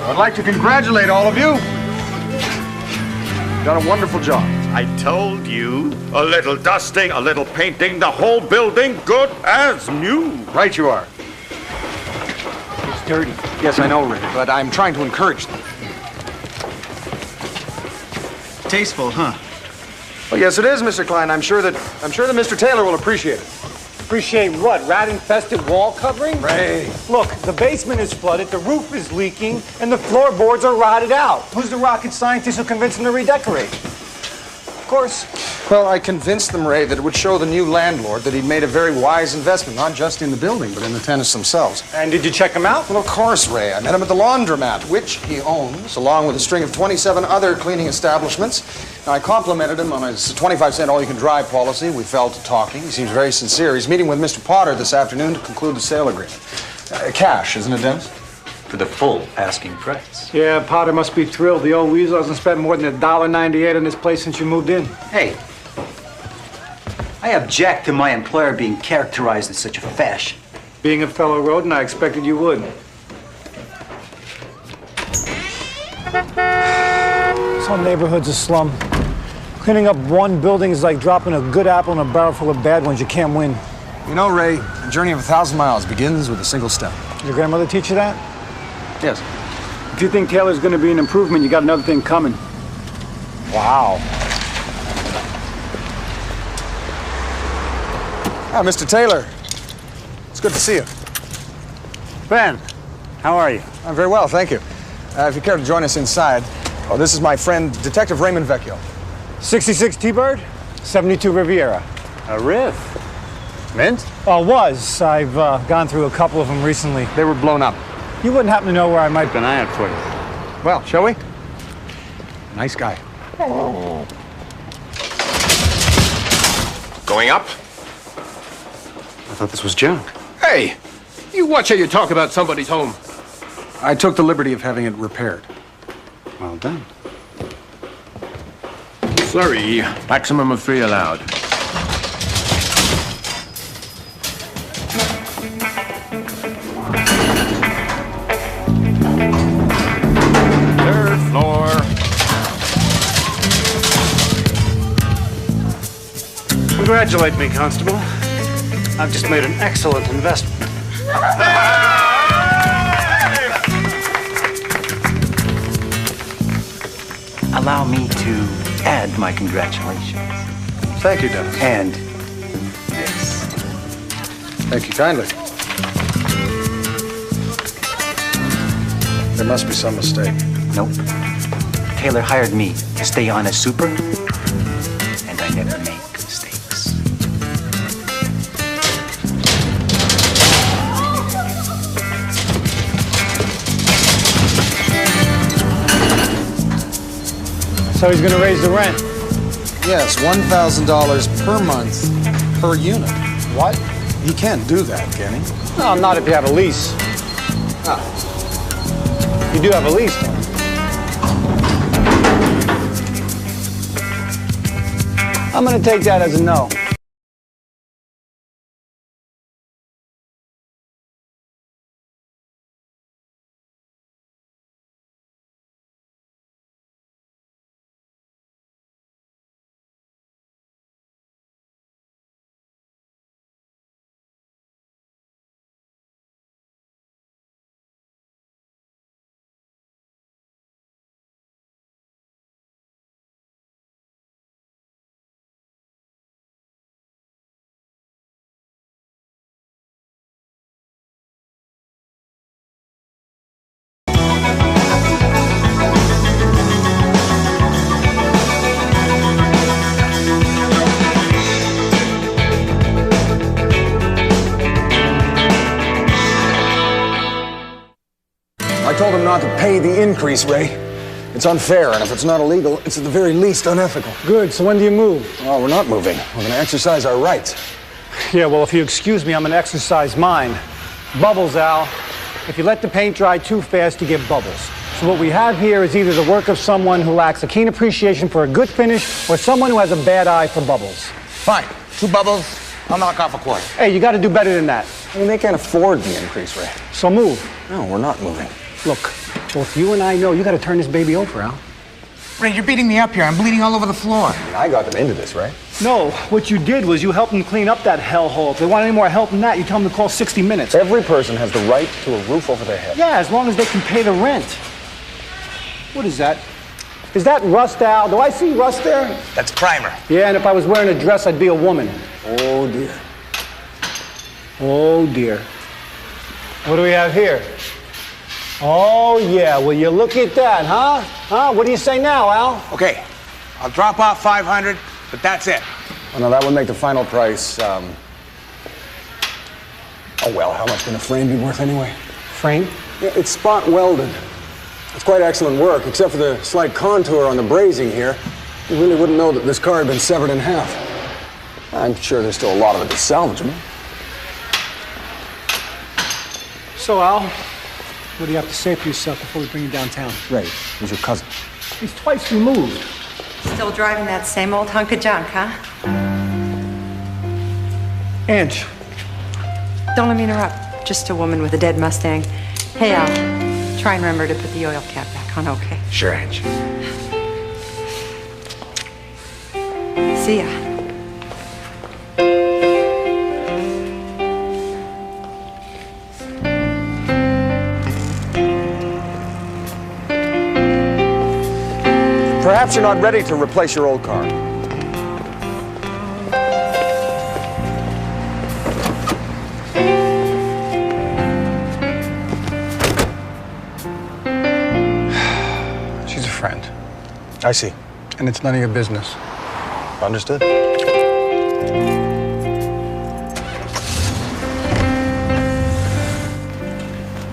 I'd like to congratulate all of you. You've done a wonderful job. I told you. A little dusting, a little painting, the whole building good as new. Right you are. It's dirty. Yes, I know, Rick, but I'm trying to encourage them. Tasteful, huh? Well, yes, it is, Mr. Klein. I'm sure that Mr. Taylor will appreciate it. Appreciate what? Rat-infested wall covering? Ray. Look, the basement is flooded, the roof is leaking, and the floorboards are rotted out. Who's the rocket scientist who convinced them to redecorate? Of course. Well, I convinced them, Ray, that it would show the new landlord that he'd made a very wise investment, not just in the building, but in the tenants themselves. And did you check them out? Well, of course, Ray. I met him at the laundromat, which he owns, along with a string of 27 other cleaning establishments. Now, I complimented him on his 25-cent all-you-can-drive policy. We fell to talking. He seems very sincere. He's meeting with Mr. Potter this afternoon to conclude the sale agreement. Cash, isn't it, Dennis? For the full asking price. Yeah, Potter must be thrilled. The old weasel hasn't spent more than $1.98 on this place since you moved in. Hey, I object to my employer being characterized in such a fashion. Being a fellow rodent, I expected you would. This whole neighborhood's a slum. Cleaning up one building is like dropping a good apple in a barrel full of bad ones. You can't win. You know, Ray, a journey of 1,000 miles begins with a single step. Your grandmother teach you that? Yes. If you think Taylor's going to be an improvement, you got another thing coming. Wow. Ah, Mr. Taylor. It's good to see you. Ben, how are you? I'm very well, thank you. If you care to join us inside, oh, this is my friend, Detective Raymond Vecchio. 66 T-Bird, 72 Riviera. A riff. Mint? Was. I've gone through a couple of them recently. They were blown up. You wouldn't happen to know where I might... Keep an eye out for you. Well, shall we? Nice guy. Going up? I thought this was junk. Hey, you watch how you talk about somebody's home. I took the liberty of having it repaired. Well done. Sorry, maximum of 3 allowed. Third floor. Congratulate me, Constable. I've just made an excellent investment. Allow me to add my congratulations. Thank you, Dennis. And this. Thank you kindly. There must be some mistake. Nope. Taylor hired me to stay on as super, and I never make mistakes. So he's gonna raise the rent. Yes, $1,000 per month per unit. What? He can't do that, can he? No, not if you have a lease. Ah. You do have a lease, though. I'm gonna take that as a no. I told him not to pay the increase, Ray. It's unfair, and if it's not illegal, it's at the very least unethical. Good, so when do you move? Oh, we're not moving. We're going to exercise our rights. Yeah, well, if you excuse me, I'm gonna exercise mine. Bubbles, Al. If you let the paint dry too fast, you get bubbles. So what we have here is either the work of someone who lacks a keen appreciation for a good finish or someone who has a bad eye for bubbles. Fine. 2 bubbles, I'll knock off a quarter. Hey, you gotta do better than that. I mean, they can't afford the increase, Ray. So move. No, we're not moving. Look, both you and I know you gotta turn this baby over, Al. Ray, you're beating me up here. I'm bleeding all over the floor. I got them into this, Ray. No, what you did was you helped them clean up that hellhole. If they want any more help than that, you tell them to call 60 Minutes. Every person has the right to a roof over their head. Yeah, as long as they can pay the rent. What is that? Is that rust, Al? Do I see rust there? That's primer. Yeah, and if I was wearing a dress, I'd be a woman. Oh, dear. Oh, dear. What do we have here? Oh, yeah. Will you look at that, huh? Huh? What do you say now, Al? Okay, I'll drop off 500, but that's it. Oh, no, that would make the final price, Oh, well, how much can a frame be worth anyway? Frame? Yeah, it's spot welded. It's quite excellent work, except for the slight contour on the brazing here. You really wouldn't know that this car had been severed in half. I'm sure there's still a lot of it that's salvageable. So, Al, what do you have to say for yourself before we bring you downtown? Ray, he's your cousin. He's twice removed. Still driving that same old hunk of junk, huh? Ange. Don't let me interrupt. Just a woman with a dead Mustang. Hey, Al, try and remember to put the oil cap back on, okay? Sure, Ange. See ya. Perhaps you're not ready to replace your old car. She's a friend, I see. and it's none of your business. Understood.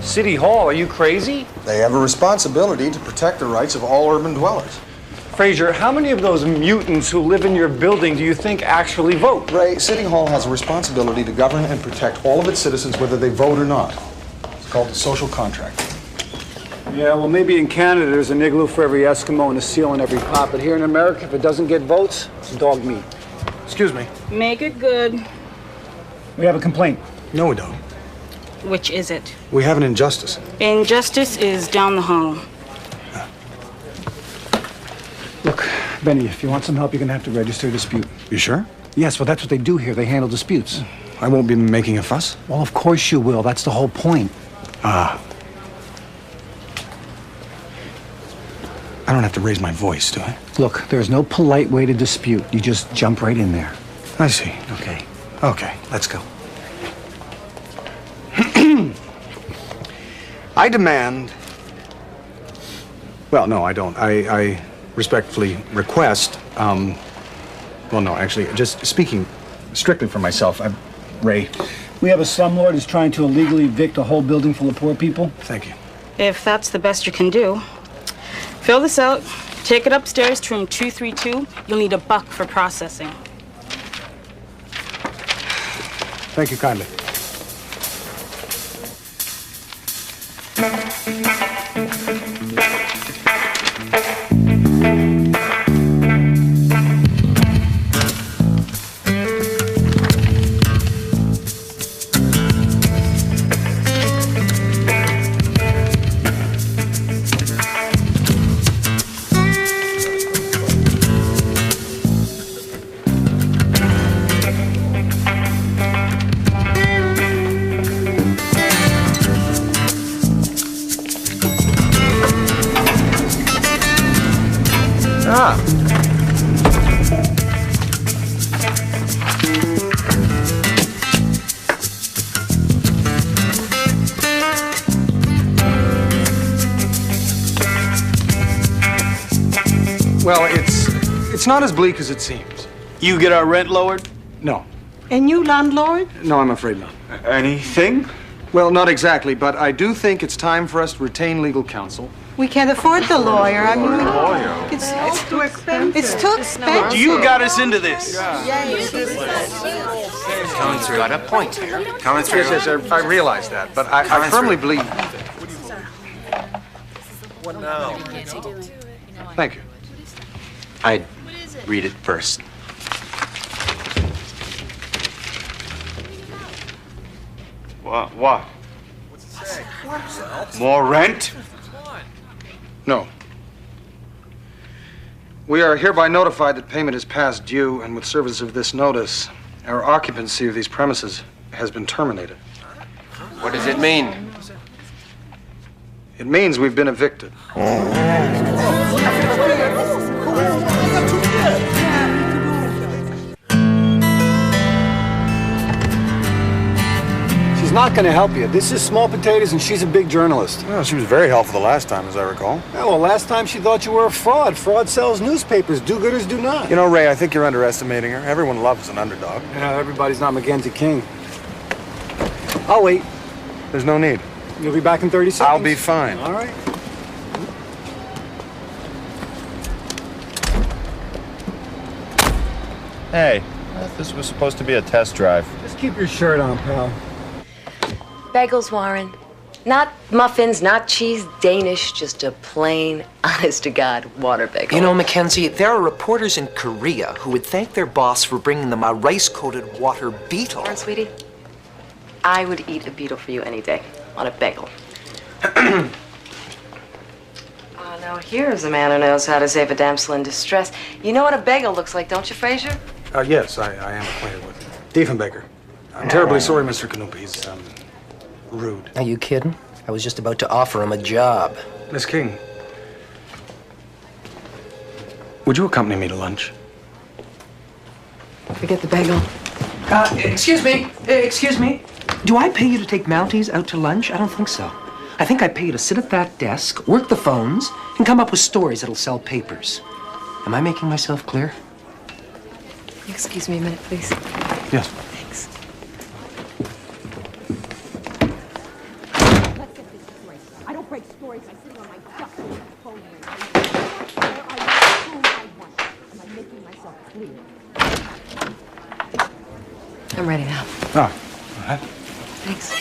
City Hall, are you crazy? They have a responsibility to protect the rights of all urban dwellers. Frazier, how many of those mutants who live in your building do you think actually vote? Ray, City Hall has a responsibility to govern and protect all of its citizens, whether they vote or not. It's called the social contract. Yeah, well, maybe in Canada there's an igloo for every Eskimo and a seal in every pot, but here in America, if it doesn't get votes, it's dog meat. Excuse me. Make it good. We have a complaint. No, we don't. Which is it? We have an injustice. Injustice is down the hall. Look, Benny, if you want some help, you're gonna have to register a dispute. You sure? Yes, well, that's what they do here. They handle disputes. I won't be making a fuss. Well, of course you will. That's the whole point. I don't have to raise my voice, do I? Look, there's no polite way to dispute. You just jump right in there. I see. Okay. Okay, let's go. I demand... Well, no, I don't. I respectfully request, well, no, actually, just speaking strictly for myself, Ray... We have a slumlord who's trying to illegally evict a whole building full of poor people. Thank you. If that's the best you can do. Fill this out, take it upstairs to room 232. You'll need $1 for processing. Thank you kindly. Well, it's not as bleak as it seems. You get our rent lowered? No. And you, landlord? No, I'm afraid not. Anything? Well, not exactly, but I do think it's time for us to retain legal counsel We can't afford the lawyer. I mean, it's too expensive. It's too expensive. You got us into this. Coming through. Got a point here. Coming through. Yes, I realize that, but I firmly believe... What now? Thank you. I'd read it first. What? More rent? No. We are hereby notified that payment is past due, and with service of this notice, our occupancy of these premises has been terminated. What does it mean? It means we've been evicted. She's not going to help you. This is small potatoes, and she's a big journalist. Well, she was very helpful the last time, as I recall. Yeah, well, last time she thought you were a fraud. Fraud sells newspapers. Do-gooders do not. You know, Ray, I think you're underestimating her. Everyone loves an underdog. Yeah, everybody's not Mackenzie King. I'll wait. There's no need. You'll be back in 30 seconds? I'll be fine. All right. Hey, this was supposed to be a test drive. Just keep your shirt on, pal. Bagels, Warren. Not muffins, not cheese, Danish, just a plain, honest-to-God water bagel. You know, Mackenzie, there are reporters in Korea who would thank their boss for bringing them a rice-coated water beetle. Warren, sweetie, I would eat a beetle for you any day on a bagel. Now here's a man who knows how to save a damsel in distress. You know what a bagel looks like, don't you, Fraser? Yes, I am acquainted with it. Diefenbaker. I'm terribly sorry, Mr. Canupa. He's, rude. Are you kidding? I was just about to offer him a job. Miss King, would you accompany me to lunch? Forget the bagel. Excuse me. Do I pay you to take Mounties out to lunch? I don't think so. I think I pay you to sit at that desk, work the phones, and come up with stories that'll sell papers. Am I making myself clear? Excuse me a minute, please. Yes. Thanks. I don't break stories by sitting on my duck phone. Am I making myself clear? I'm ready now. Oh, all right. Thanks.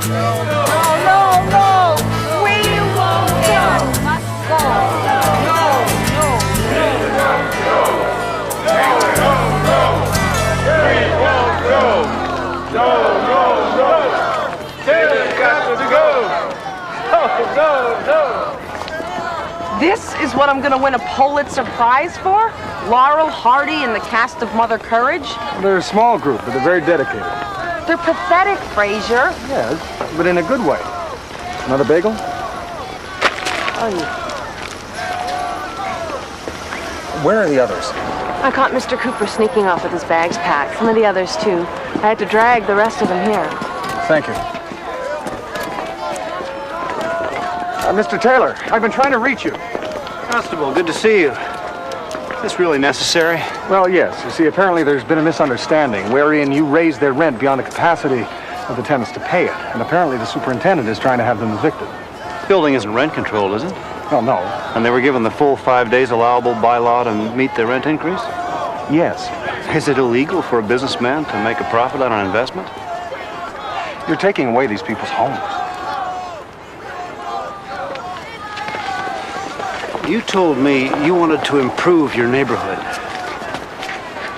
No! We won't go! Must go! No! Taylor's got to go! No! This is what I'm gonna win a Pulitzer Prize for? Laurel Hardy and the cast of Mother Courage? Well, they're a small group, but they're very dedicated. They're pathetic, Fraser. Yes, but in a good way. Another bagel? Where are the others? I caught Mr. Cooper sneaking off with his bags packed. Some of the others, too. I had to drag the rest of them here. Thank you. Mr. Taylor, I've been trying to reach you. Constable, good to see you. Is this really necessary? Well, yes. You see, apparently there's been a misunderstanding wherein you raised their rent beyond the capacity of the tenants to pay it. And apparently the superintendent is trying to have them evicted. Building isn't rent controlled, is it? Well, no. And they were given the full 5 days allowable by law to meet their rent increase? Yes. Is it illegal for a businessman to make a profit on an investment? You're taking away these people's homes. You told me you wanted to improve your neighborhood.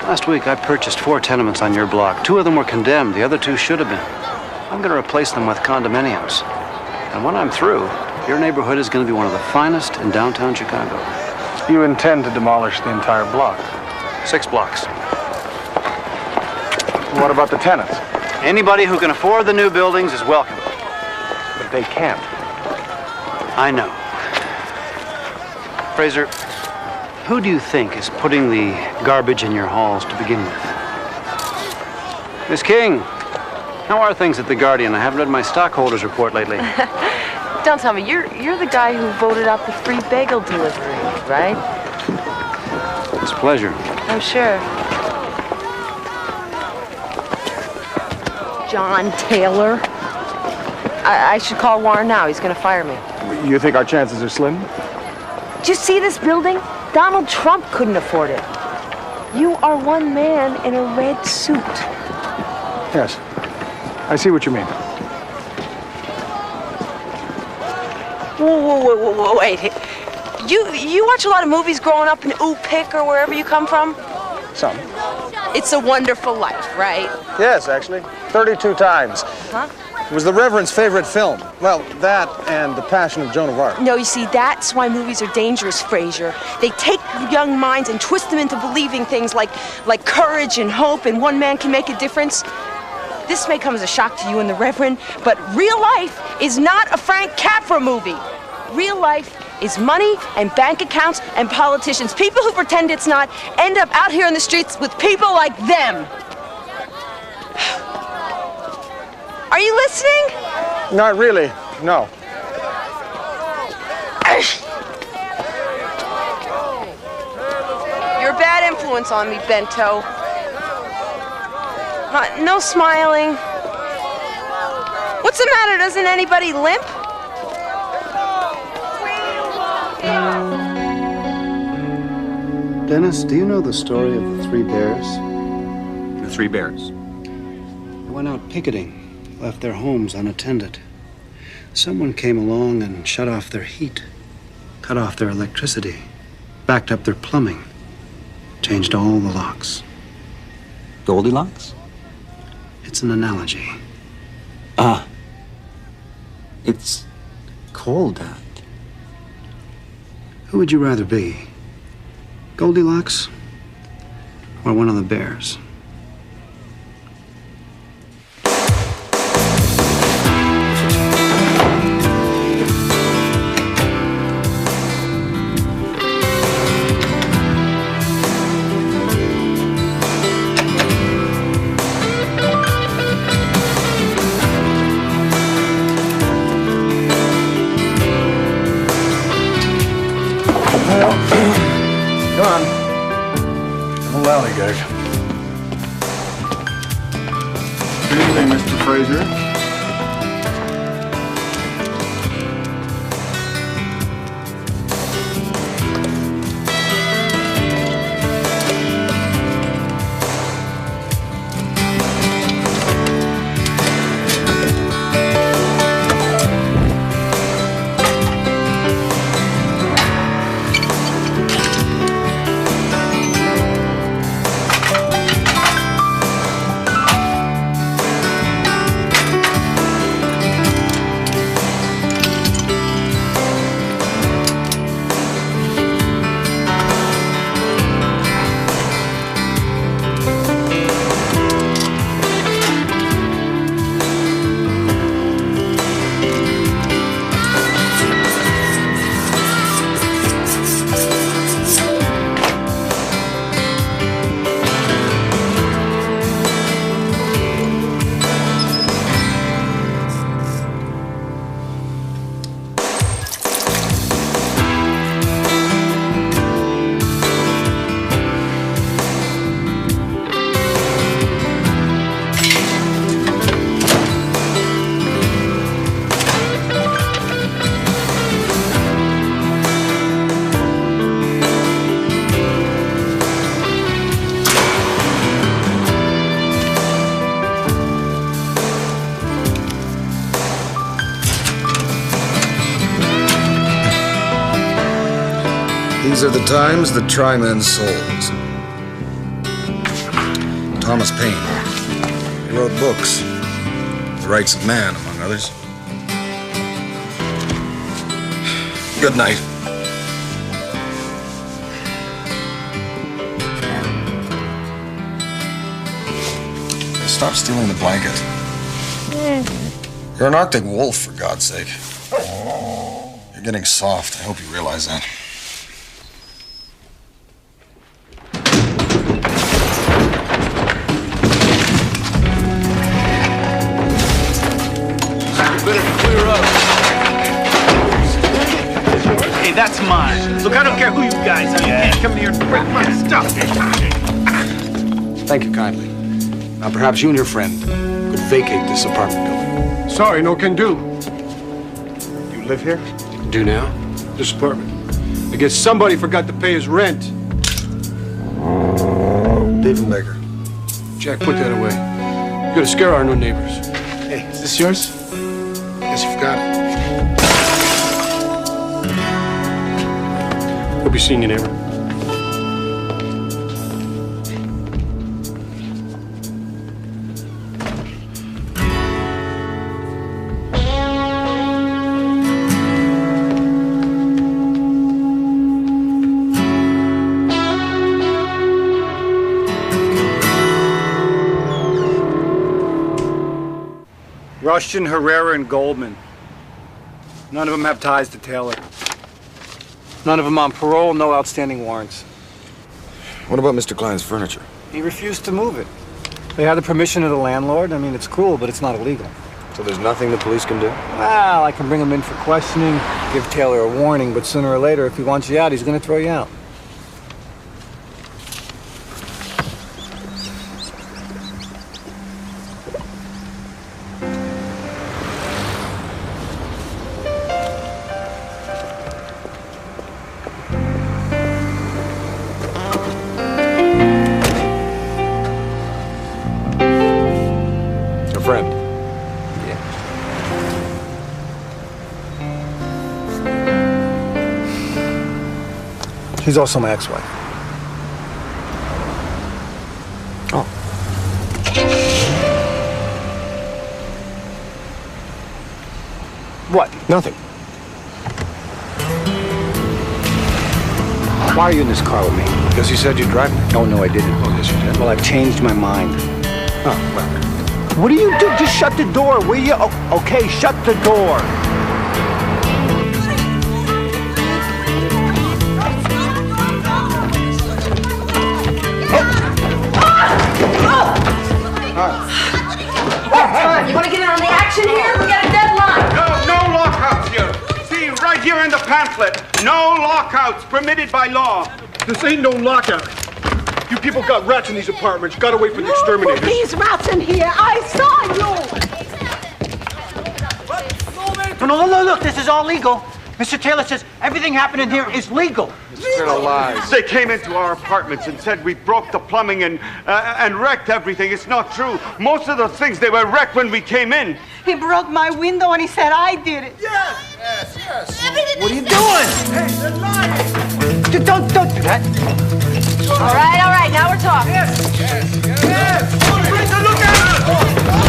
Last week, I purchased 4 tenements on your block. 2 of them were condemned. The other 2 should have been. I'm going to replace them with condominiums. And when I'm through, your neighborhood is going to be one of the finest in downtown Chicago. You intend to demolish the entire block? 6 blocks. What about the tenants? Anybody who can afford the new buildings is welcome. But they can't. I know. Fraser, who do you think is putting the garbage in your halls to begin with? Miss King, how are things at the Guardian? I haven't read my stockholders report lately. Don't tell me, you're the guy who voted out the free bagel delivery, right? It's a pleasure. I'm sure. John Taylor. I should call Warren now. He's going to fire me. You think our chances are slim? Do you see this building? Donald Trump couldn't afford it. You are one man in a red suit. Yes. I see what you mean. Whoa, wait. You watch a lot of movies growing up in Pick or wherever you come from? Some. It's a Wonderful Life, right? Yes, actually. 32 times. Huh? It was the Reverend's favorite film. Well, that and The Passion of Joan of Arc. No, you see, that's why movies are dangerous, Fraser. They take young minds and twist them into believing things like courage and hope and one man can make a difference. This may come as a shock to you and the Reverend, but real life is not a Frank Capra movie. Real life is money and bank accounts and politicians. People who pretend it's not end up out here in the streets with people like them. Are you listening? Not really, no. You're a bad influence on me, Bento. No smiling. What's the matter? Doesn't anybody limp? Dennis, do you know the story of the three bears? The three bears? They went out picketing, left their homes unattended. Someone came along and shut off their heat, cut off their electricity, backed up their plumbing, changed all the locks. Goldilocks? It's an analogy. It's cold out. Who would you rather be? Goldilocks or one of the bears? Come on. Little lollygag. Good evening, Mr. Fraser. These are the times that try men's souls. Thomas Paine. He wrote books. The Rights of Man, among others. Good night. Stop stealing the blanket. You're an Arctic wolf, for God's sake. You're getting soft. I hope you realize that. Hey, that's mine. Look, I don't care who you guys are. You can't come here and break my stuff. Thank you kindly. Now, perhaps you and your friend could would vacate this apartment building. Sorry, no can do. You live here? Do now? This apartment. I guess somebody forgot to pay his rent. David Becker. Jack, put that away. You gotta scare our new neighbors. Hey, is this yours? Guess you forgot it. Hope you seen your neighbor. Rushton, Herrera, and Goldman. None of them have ties to Taylor. None of them on parole, no outstanding warrants. What about Mr. Klein's furniture? He refused to move it. They had the permission of the landlord. I mean, it's cruel, but it's not illegal. So there's nothing the police can do? Well, I can bring him in for questioning, give Taylor a warning, but sooner or later, if he wants you out, he's going to throw you out. Friend. Yeah. She's also my ex-wife. Oh. What? Nothing. Why are you in this car with me? Because you said you'd drive me. Oh, no, I didn't. Oh, yes, you did. Well, I've changed my mind. Oh, well. What do you do? Just shut the door, will you? Oh, okay, shut the door. You want to get in on the action here? We got a deadline. No lockouts here. See, right here in the pamphlet. No lockouts permitted by law. This ain't no lockout. You people got rats in these apartments. Gotta wait for the exterminators. These rats in here. I saw you. No, look, this is all legal. Mr. Taylor says everything happening here is legal. It's lies. They came into our apartments and said we broke the plumbing and wrecked everything. It's not true. Most of the things, they were wrecked when we came in. He broke my window and he said I did it. Yes. What are you doing? Hey, they're lying. Don't do that. All right, now we're talking. Yes. Look at us.